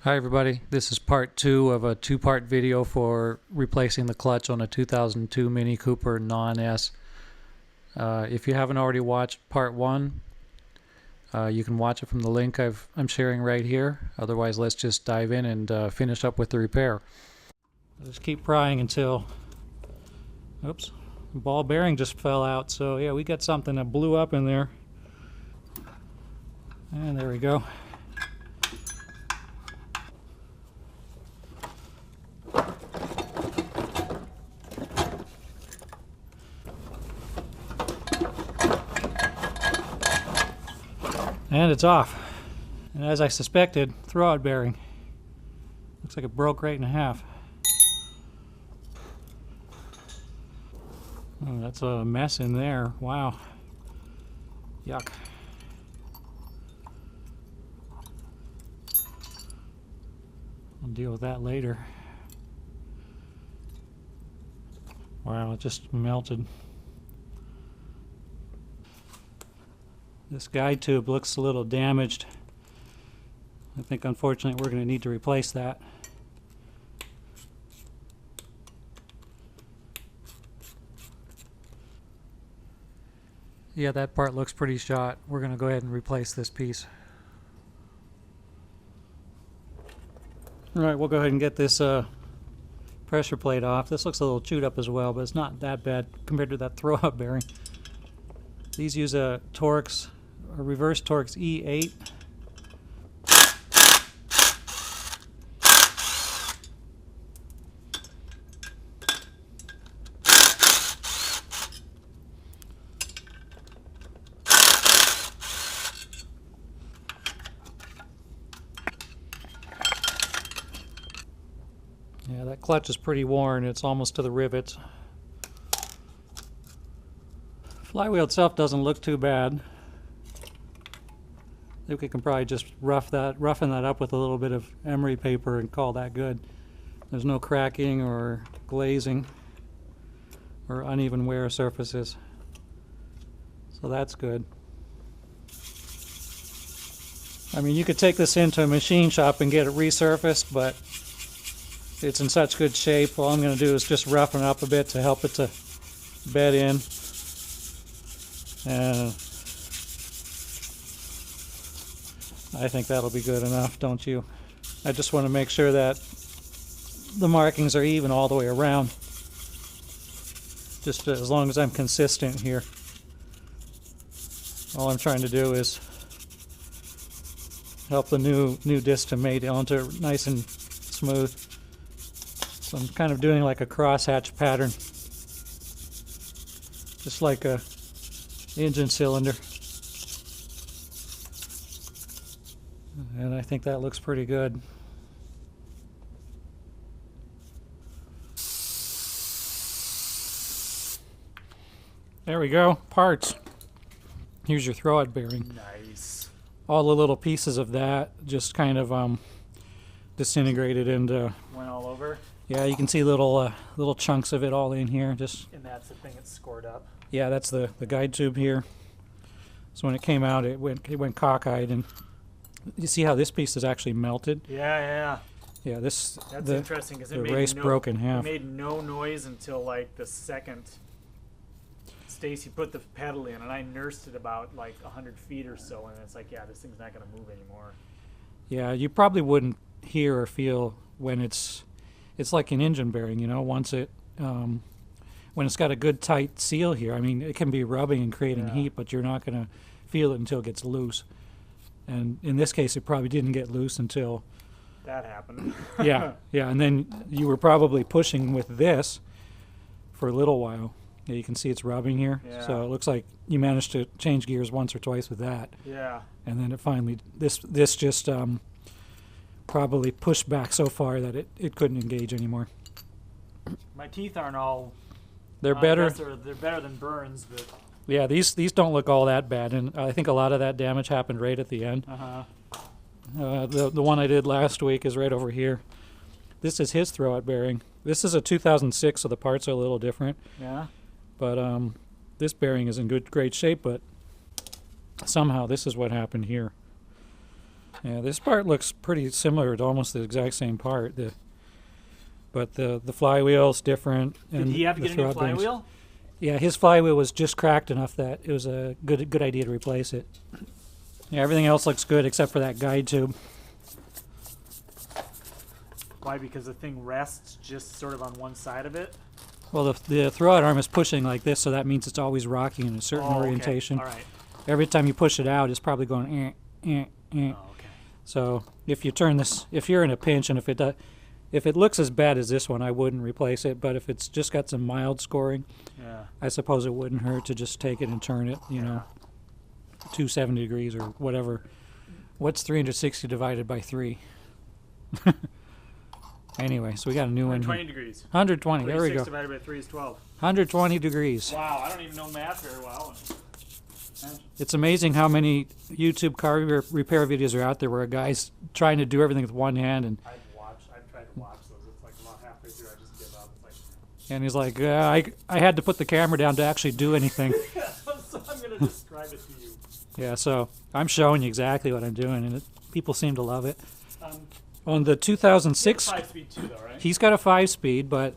Hi everybody, this is part 2 of a two-part video for replacing the clutch on a 2002 Mini Cooper non-S. If you haven't already watched part 1, you can watch it from the link I'm sharing right here. Otherwise, let's just dive in and finish up with the repair. Just keep prying until, oops, the ball bearing just fell out. So yeah, we got something that blew up in there. And there we go. And it's off. And as I suspected, throwout bearing. Looks like it broke right in half. Oh, that's a mess in there. Wow. Yuck. I'll deal with that later. Wow, it just melted. This guide tube looks a little damaged. I think unfortunately we're going to need to replace that. Yeah, that part looks pretty shot. We're going to go ahead and replace this piece. Alright, we'll go ahead and get this pressure plate off. This looks a little chewed up as well, but it's not that bad compared to that throwout bearing. These use a reverse Torx E8. Yeah, that clutch is pretty worn. It's almost to the rivets. Flywheel itself doesn't look too bad. I think we can probably just roughen that up with a little bit of emery paper and call that good. There's no cracking or glazing or uneven wear surfaces. So that's good. I mean, you could take this into a machine shop and get it resurfaced, but it's in such good shape. All I'm going to do is just roughen it up a bit to help it to bed in. And I think that'll be good enough, don't you? I just want to make sure that the markings are even all the way around. Just as long as I'm consistent here. All I'm trying to do is help the new disc to mate onto it nice and smooth. So I'm kind of doing like a crosshatch pattern. Just like a engine cylinder. And I think that looks pretty good. There we go, parts. Here's your throwout bearing. Nice. All the little pieces of that just kind of disintegrated into. Went all over. Yeah, you can see little chunks of it all in here. Just. And that's the thing that's scored up. Yeah, that's the guide tube here. So when it came out, it went cockeyed, and you see how this piece is actually melted. Yeah. Yeah, that's interesting because the race broke in half. It made no noise until like the second Stacy put the pedal in, and I nursed it about like 100 feet or so, and it's like, yeah, this thing's not going to move anymore. Yeah, you probably wouldn't hear or feel when it's like an engine bearing, you know, once it when it's got a good tight seal here. I mean, it can be rubbing and creating heat, but you're not going to feel it until it gets loose. And in this case, it probably didn't get loose until that happened. yeah, and then you were probably pushing with this for a little while. Yeah, you can see it's rubbing here. Yeah. So it looks like you managed to change gears once or twice with that. Yeah. And then it finally, this just probably pushed back so far that it couldn't engage anymore. My teeth aren't all. They're better. They're better than burns, but. Yeah, these don't look all that bad, and I think a lot of that damage happened right at the end. The one I did last week is right over here. This is his throwout bearing. This is a 2006, so the parts are a little different. Yeah. But this bearing is in great shape, but somehow this is what happened here. Yeah, this part looks pretty similar to almost the exact same part. But the flywheel's different. Did he have to get a new flywheel? Yeah, his flywheel was just cracked enough that it was a good idea to replace it. Yeah, everything else looks good except for that guide tube. Why? Because the thing rests just sort of on one side of it? Well, the throwout arm is pushing like this, so that means it's always rocking in a certain orientation. All right. Every time you push it out, it's probably going eh. Oh, okay. So if you turn this, if you're in a pinch and if it looks as bad as this one, I wouldn't replace it. But if it's just got some mild scoring, Yeah. I suppose it wouldn't hurt to just take it and turn it, 270 degrees or whatever. What's 360 divided by 3? Anyway, so we got a new one. 120 degrees. 120, there we go. 36 divided by 3 is 12. 120 degrees. Wow, I don't even know math very well. It's amazing how many YouTube car repair videos are out there where a guy's trying to do everything with one hand, and I've tried to watch those. It's like about halfway through, I just give up. It's like, and he's like, I had to put the camera down to actually do anything. so I'm going to describe it to you. Yeah, so I'm showing you exactly what I'm doing, and people seem to love it. Um, On the 2006, 5-speed too, though, right? he's got a 5-speed, but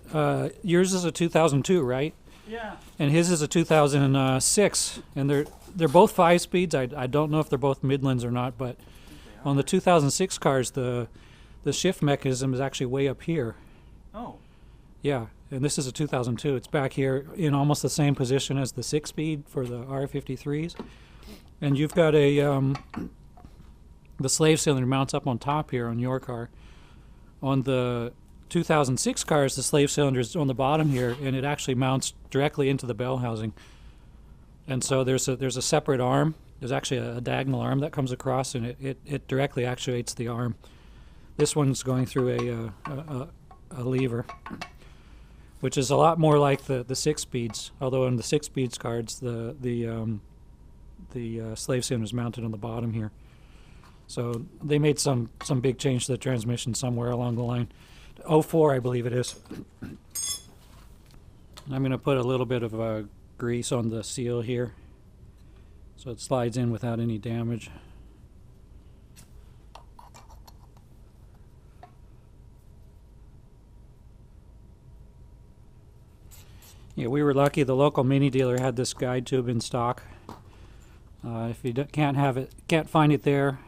yours is a 2002, right? Yeah. And his is a 2006, and they're both 5-speeds. I don't know if they're both Midlands or not, but on the 2006 cars, the shift mechanism is actually way up here. Oh. Yeah, and this is a 2002. It's back here in almost the same position as the 6-speed for the R53s. And you've got the slave cylinder mounts up on top here on your car. On the 2006 cars, the slave cylinder is on the bottom here, and it actually mounts directly into the bell housing. And so there's a separate arm. There's actually a diagonal arm that comes across, and it directly actuates the arm. This one's going through a lever, which is a lot more like the 6-speeds. Although in the 6-speeds cards, the slave cylinder is mounted on the bottom here. So they made some big change to the transmission somewhere along the line. 04, I believe it is. I'm going to put a little bit of grease on the seal here so it slides in without any damage. Yeah, we were lucky. The local mini dealer had this guide tube in stock. If you can't find it there,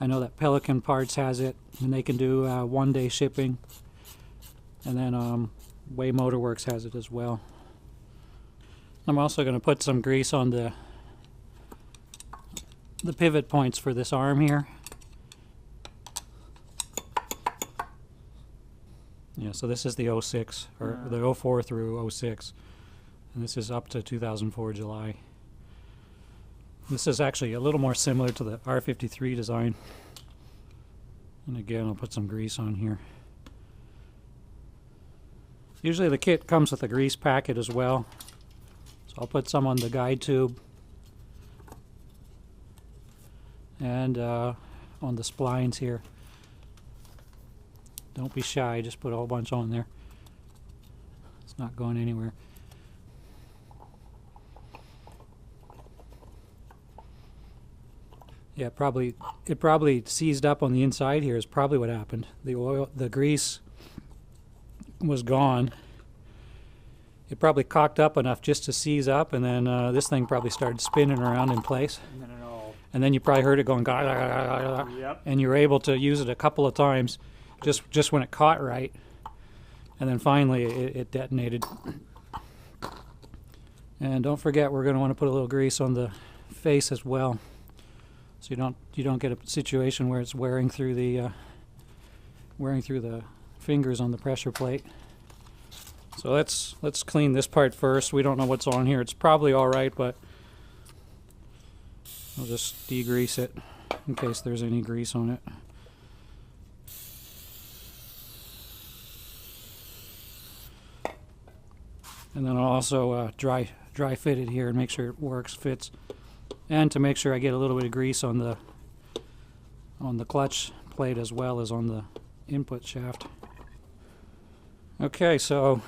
I know that Pelican Parts has it, and they can do one-day shipping. And then Way Motorworks has it as well. I'm also going to put some grease on the pivot points for this arm here. Yeah, so this is the 06, or the 04 through 06. And this is up to 2004 July. This is actually a little more similar to the R53 design. And again, I'll put some grease on here. Usually the kit comes with a grease packet as well. So I'll put some on the guide tube and on the splines here. Don't be shy, just put a whole bunch on there. It's not going anywhere. Yeah, it probably seized up on the inside here is probably what happened. The grease was gone. It probably cocked up enough just to seize up, and then this thing probably started spinning around in place. And then you probably heard it going, gah, gah, gah, gah, gah, Yep. and you were able to use it a couple of times, just when it caught right, and then finally it detonated. And don't forget, we're going to want to put a little grease on the face as well, so you don't get a situation where it's wearing through the fingers on the pressure plate. So let's clean this part first. We don't know what's on here. It's probably all right, but I'll just degrease it in case there's any grease on it. And then I'll also dry fit it here and make sure it fits, and to make sure I get a little bit of grease on the clutch plate as well as on the input shaft. Okay, so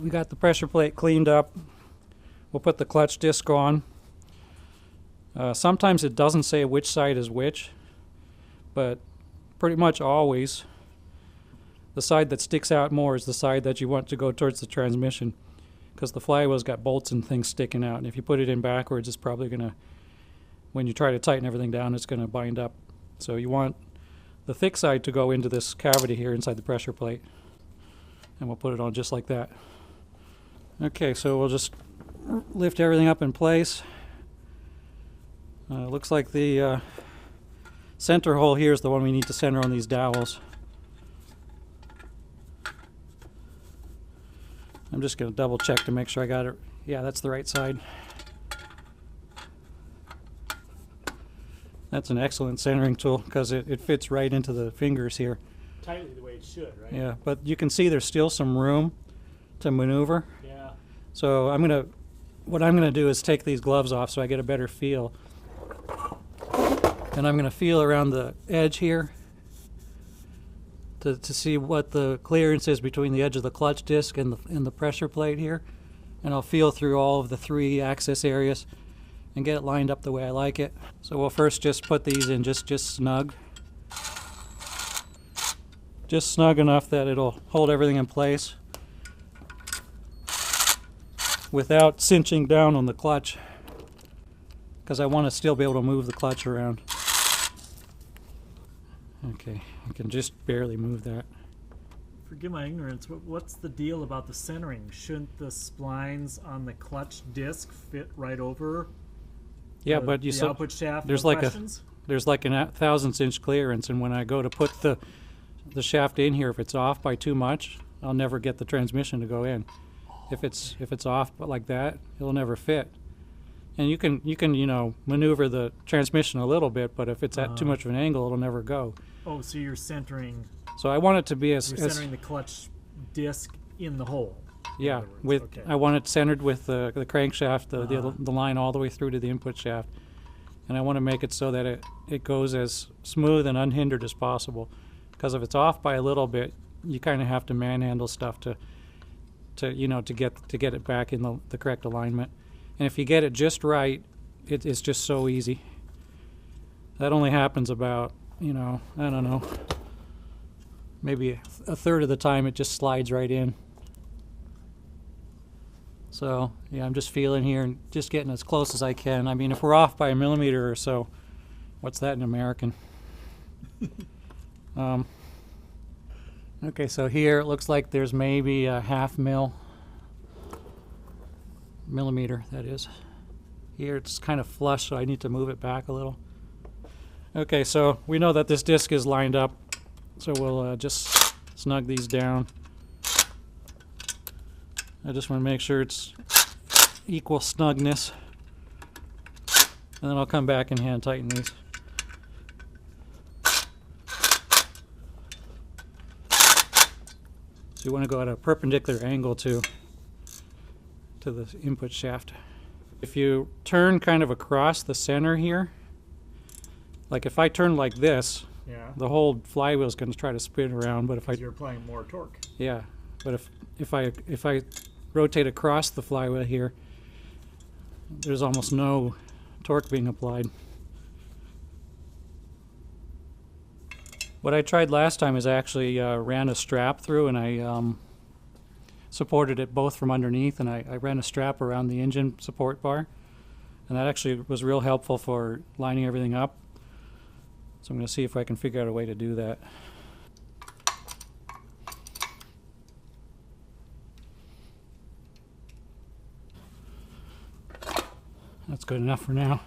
we got the pressure plate cleaned up. We'll put the clutch disc on. Sometimes it doesn't say which side is which, but pretty much always the side that sticks out more is the side that you want to go towards the transmission, because the flywheel's got bolts and things sticking out, and if you put it in backwards, it's probably going to, when you try to tighten everything down, it's going to bind up. So you want the thick side to go into this cavity here inside the pressure plate, and we'll put it on just like that. Okay, so we'll just lift everything up in place. Looks like the center hole here is the one we need to center on these dowels. I'm just going to double check to make sure I got it. Yeah, that's the right side. That's an excellent centering tool because it fits right into the fingers here. Tightly the way it should, right? Yeah, but you can see there's still some room to maneuver. Yeah. So what I'm gonna do is take these gloves off so I get a better feel. And I'm gonna feel around the edge here to see what the clearance is between the edge of the clutch disc and the pressure plate here. And I'll feel through all of the 3 access areas and get it lined up the way I like it. So we'll first just put these in just snug. Just snug enough that it'll hold everything in place without cinching down on the clutch, because I want to still be able to move the clutch around. Okay, I can just barely move that. Forgive my ignorance, but what's the deal about the centering? Shouldn't the splines on the clutch disc fit right over But you the saw output shaft? there's No like questions? there's like an 1,000th inch clearance, and when I go to put the shaft in here, if it's off by too much, I'll never get the transmission to go in. If it's off like that, it'll never fit. And you can maneuver the transmission a little bit, but if it's at too much of an angle, it'll never go. Oh, so you're centering. So I want it to be You're centering the clutch disc in the hole. in other words. Okay. I want it centered with the crankshaft, the line all the way through to the input shaft, and I want to make it so that it goes as smooth and unhindered as possible. Because if it's off by a little bit, you kind of have to manhandle stuff to get it back in the correct alignment. And if you get it just right, it's just so easy. That only happens about, I don't know, maybe a third of the time it just slides right in. So, yeah, I'm just feeling here and just getting as close as I can. I mean, if we're off by a millimeter or so, what's that in American? Okay, so here it looks like there's maybe a millimeter, that is. Here it's kind of flush, so I need to move it back a little. Okay, so we know that this disc is lined up, so we'll just snug these down. I just want to make sure it's equal snugness, and then I'll come back and hand tighten these. So you want to go at a perpendicular angle to the input shaft. If you turn kind of across the center here, like if I turn like this, Yeah. the whole flywheel is going to try to spin around. But if I, You're applying more torque. yeah, but if I rotate across the flywheel here, there's almost no torque being applied. What I tried last time is I actually ran a strap through, and I supported it both from underneath, and I ran a strap around the engine support bar, and that actually was real helpful for lining everything up. So I'm going to see if I can figure out a way to do that. That's good enough for now.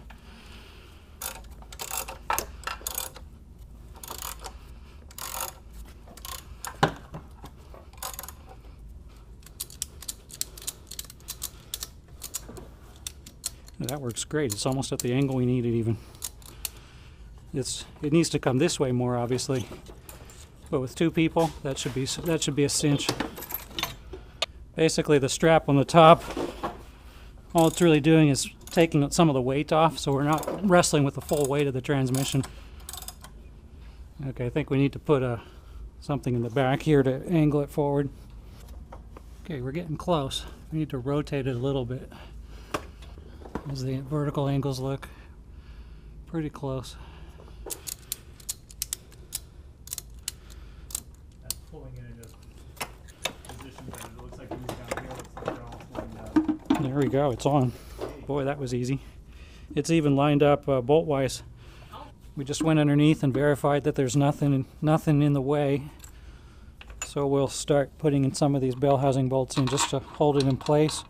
That works great. It's almost at the angle we need it even. It needs to come this way more, obviously. But with two people, that should be a cinch. Basically, the strap on the top, all it's really doing is taking some of the weight off, so we're not wrestling with the full weight of the transmission. Okay, I think we need to put something in the back here to angle it forward. Okay, we're getting close. We need to rotate it a little bit as the vertical angles look pretty close. pulling it in just position that it looks like these down here looks like they're all lined up. There we go. It's on. Boy, that was easy. It's even lined up bolt-wise. We just went underneath and verified that there's nothing in the way. So we'll start putting in some of these bell housing bolts in just to hold it in place.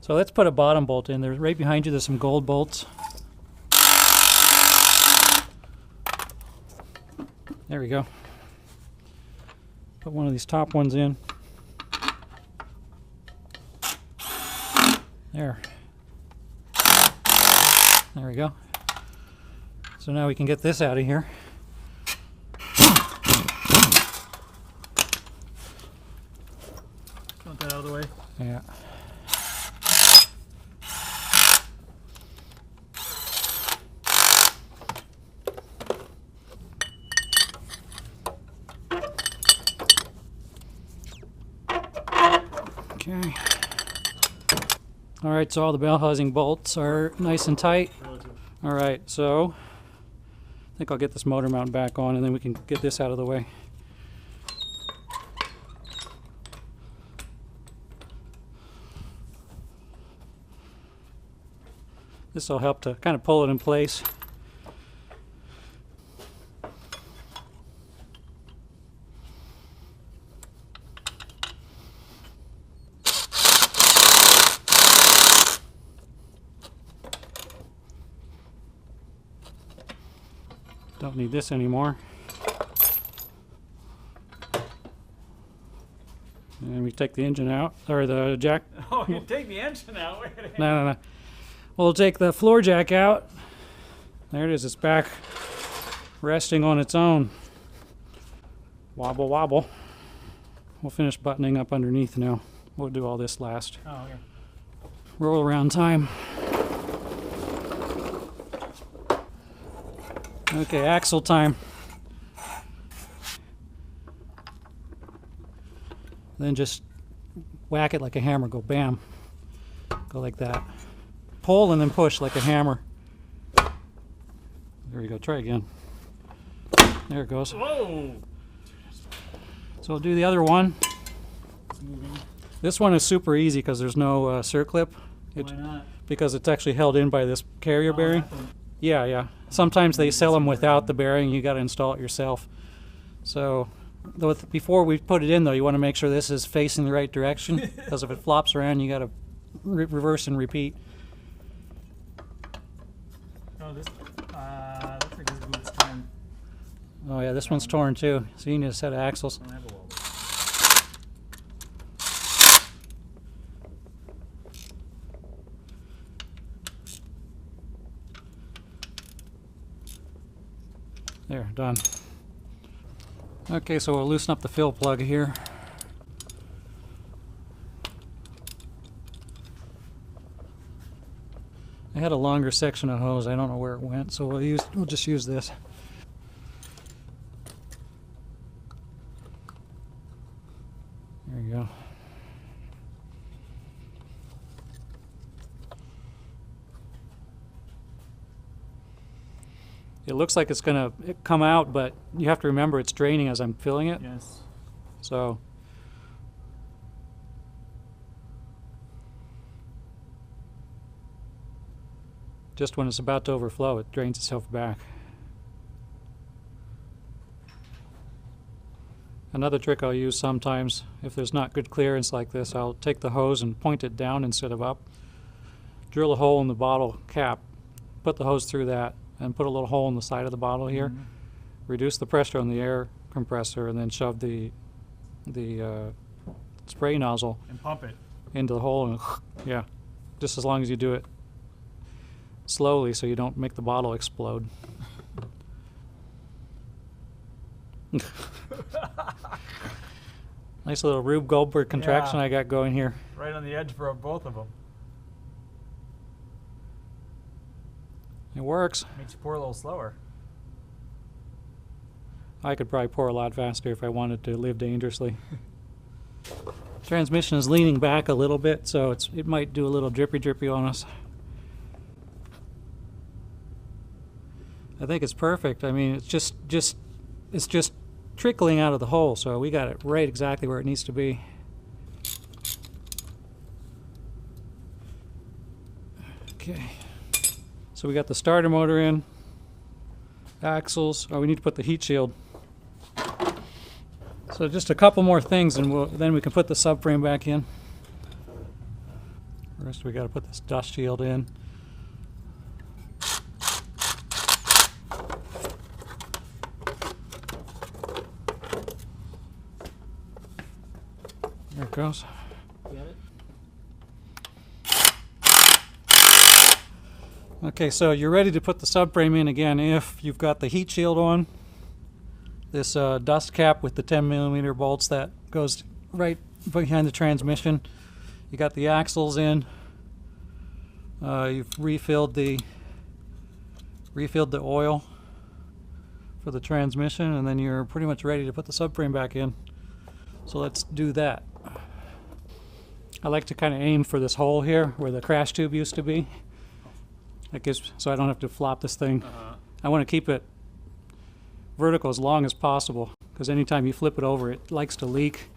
So let's put a bottom bolt in there. Right behind you, there's some gold bolts. There we go. Put one of these top ones in. There. There we go. So now we can get this out of here. Want that out of the way? Yeah. Okay. All right, so all the bell housing bolts are nice and tight. All right, so I think I'll get this motor mount back on and then we can get this out of the way. This will help to kind of pull it in place. Don't need this anymore. And we take the engine out, or the jack. Oh, you take the engine out. Wait a minute. No. We'll take the floor jack out. There it is. It's back resting on its own. Wobble, wobble. We'll finish buttoning up underneath now. We'll do all this last. Oh, okay. Roll around time. Okay, axle time. Then just whack it like a hammer. Go bam. Go like that. Pull and then push like a hammer. There we go. Try again. There it goes. Whoa! So we'll do the other one. It's moving. This one is super easy because there's no circlip. Why not? Because it's actually held in by this carrier Oh, bearing. that one. Yeah. Sometimes they sell them without the bearing. You got to install it yourself. So, before we put it in, though, you want to make sure this is facing the right direction because if it flops around, you got to reverse and repeat. Oh, this looks like this boot's torn. Oh yeah, this one's torn too. So you need a set of axles. I don't have a weld. There, done. Okay, so we'll loosen up the fill plug here. I had a longer section of hose. I don't know where it went, so we'll just use this. There you go. It looks like it's going to come out, but you have to remember it's draining as I'm filling it. Yes. So just when it's about to overflow, it drains itself back. Another trick I'll use sometimes, if there's not good clearance like this, I'll take the hose and point it down instead of up. Drill a hole in the bottle cap, put the hose through that, and put a little hole in the side of the bottle here. Mm-hmm. Reduce the pressure on the air compressor, and then shove the spray nozzle And pump it. into the hole, and yeah, just as long as you do it slowly so you don't make the bottle explode. Nice little Rube Goldberg contraction Yeah. I got going here. Right on the edge for both of them. It works. Makes you pour a little slower. I could probably pour a lot faster if I wanted to live dangerously. Transmission is leaning back a little bit, so it might do a little drippy on us. I think it's perfect. I mean, it's just trickling out of the hole, so we got it right exactly where it needs to be. Okay, so we got the starter motor in, axles. Oh, we need to put the heat shield. So just a couple more things, and then we can put the subframe back in. First, we got to put this dust shield in. There it goes. Get it? Okay, so you're ready to put the subframe in again if you've got the heat shield on. This dust cap with the 10mm bolts that goes right behind the transmission. You got the axles in. You've refilled the oil for the transmission, and then you're pretty much ready to put the subframe back in. So let's do that. I like to kind of aim for this hole here where the crash tube used to be. That gives, so I don't have to flop this thing. I want to keep it vertical as long as possible, because anytime you flip it over, it likes to leak.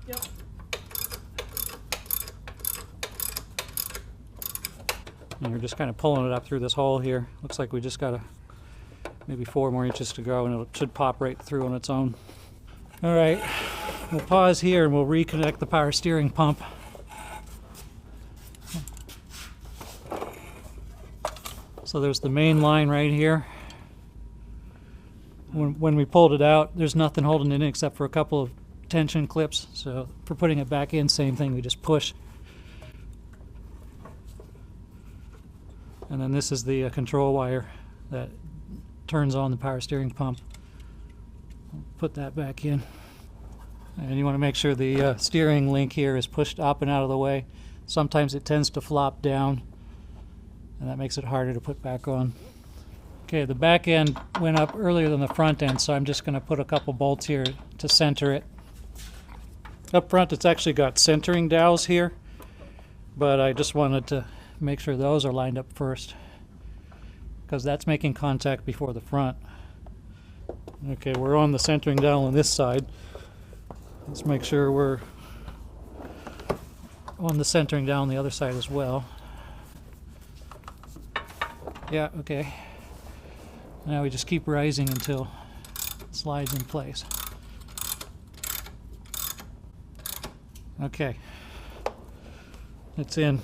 Yep. And we're just kind of pulling it up through this hole here. Looks like we just got maybe 4 more inches to go, and it should pop right through on its own. All right, we'll pause here and we'll reconnect the power steering pump. So there's the main line right here. When we pulled it out, there's nothing holding it in except for a couple of tension clips. So for putting it back in, same thing, we just push. And then this is the control wire that turns on the power steering pump. Put that back in. And you want to make sure the steering link here is pushed up and out of the way. Sometimes it tends to flop down, and that makes it harder to put back on. Okay, the back end went up earlier than the front end, so I'm just going to put a couple bolts here to center it. Up front, it's actually got centering dowels here, but I just wanted to make sure those are lined up first, because that's making contact before the front. Okay, we're on the centering dowel on this side. Let's make sure we're on the centering dowel on the other side as well. Yeah, okay. Now we just keep rising until it slides in place. Okay, it's in.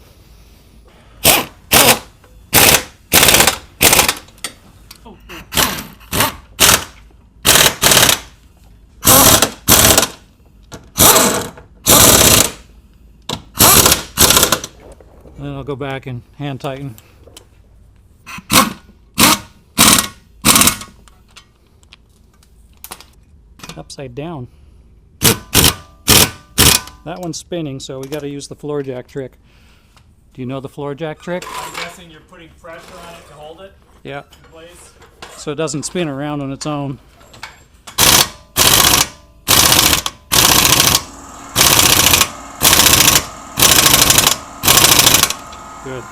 And then I'll go back and hand tighten. Upside down. That one's spinning, so we got to use the floor jack trick. Do you know the floor jack trick? I'm guessing you're putting pressure on it to hold it Yeah. in place. So it doesn't spin around on its own. Good.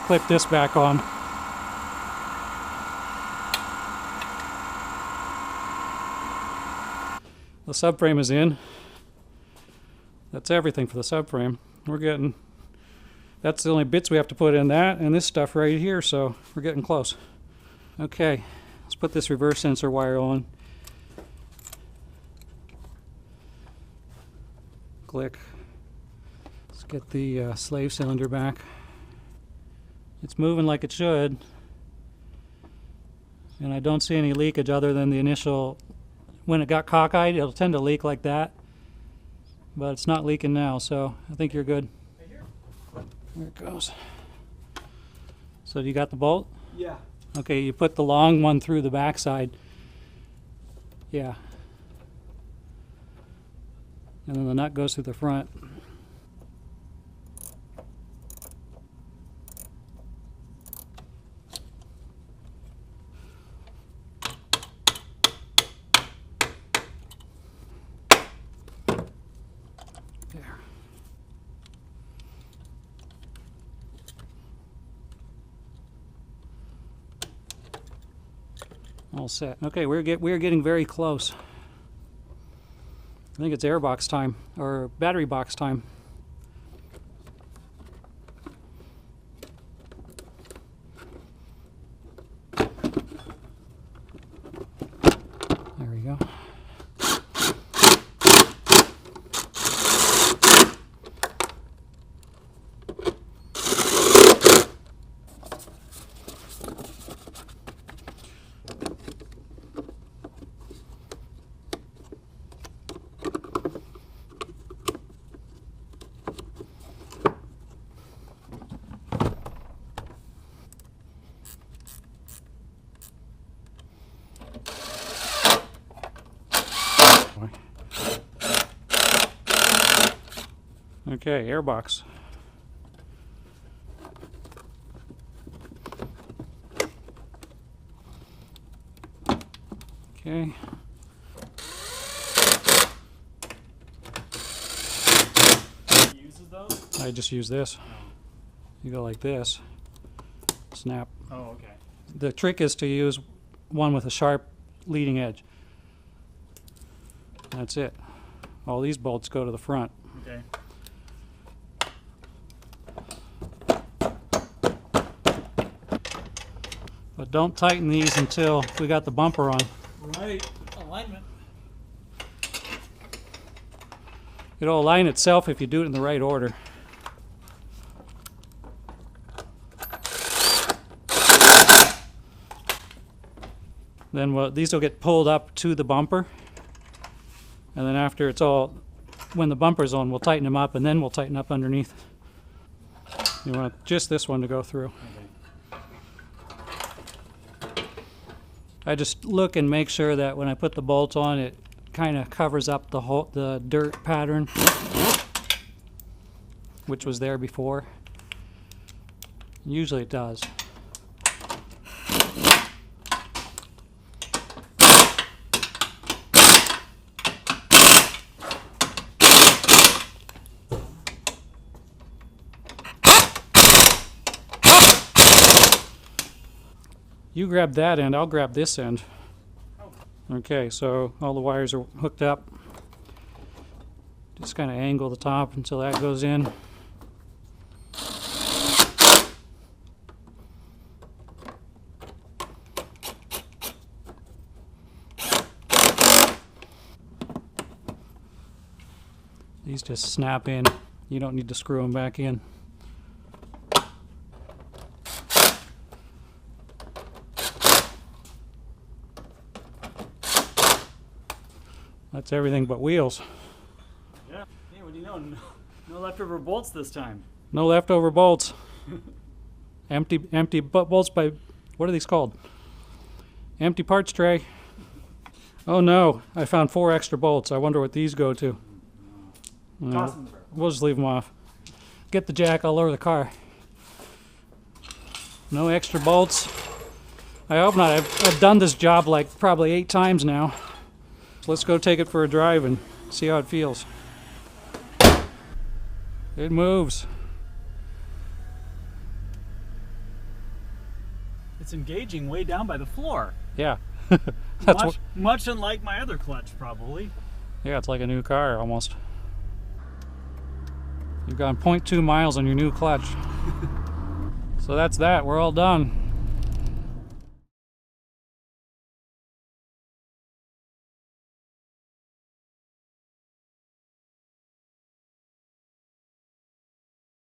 Clip this back on. The subframe is in. That's everything for the subframe. We're getting, that's the only bits we have to put in that and this stuff right here, so we're getting close. Okay, let's put this reverse sensor wire on. Click. Let's get the slave cylinder back. It's moving like it should, and I don't see any leakage other than the initial, when it got cockeyed, it'll tend to leak like that, but it's not leaking now, so I think you're good. There it goes. So you got the bolt? Yeah. Okay, you put the long one through the backside. Yeah. And then the nut goes through the front. All set. Okay, we're getting very close. I think it's airbox time, or battery box time. There we go. Okay, airbox. Okay. Uses those? I just use this. You go like this. Snap. Oh, okay. The trick is to use one with a sharp leading edge. That's it. All these bolts go to the front. Okay. But don't tighten these until we got the bumper on. Right. Alignment. It'll align itself if you do it in the right order. Then these will get pulled up to the bumper. And then after it's all, when the bumper's on, we'll tighten them up, and then we'll tighten up underneath. You want just this one to go through. Okay. I just look and make sure that when I put the bolt on, it kind of covers up the dirt pattern, which was there before. Usually it does. You grab that end, I'll grab this end. Okay, so all the wires are hooked up. Just kind of angle the top until that goes in. These just snap in. You don't need to screw them back in. That's everything but wheels. Yeah. Hey, what do you know? No leftover bolts this time. No leftover bolts. Empty bolts by, what are these called? Empty parts tray. Oh no, I found 4 extra bolts. I wonder what these go to. Toss them. We'll just leave them off. Get the jack, I'll lower the car. No extra bolts. I hope not. I've done this job like probably 8 times now. So let's go take it for a drive and see how it feels. It moves. It's engaging way down by the floor. Yeah. That's much unlike my other clutch, probably. Yeah, it's like a new car almost. You've gone 0.2 miles on your new clutch. So that's that. We're all done.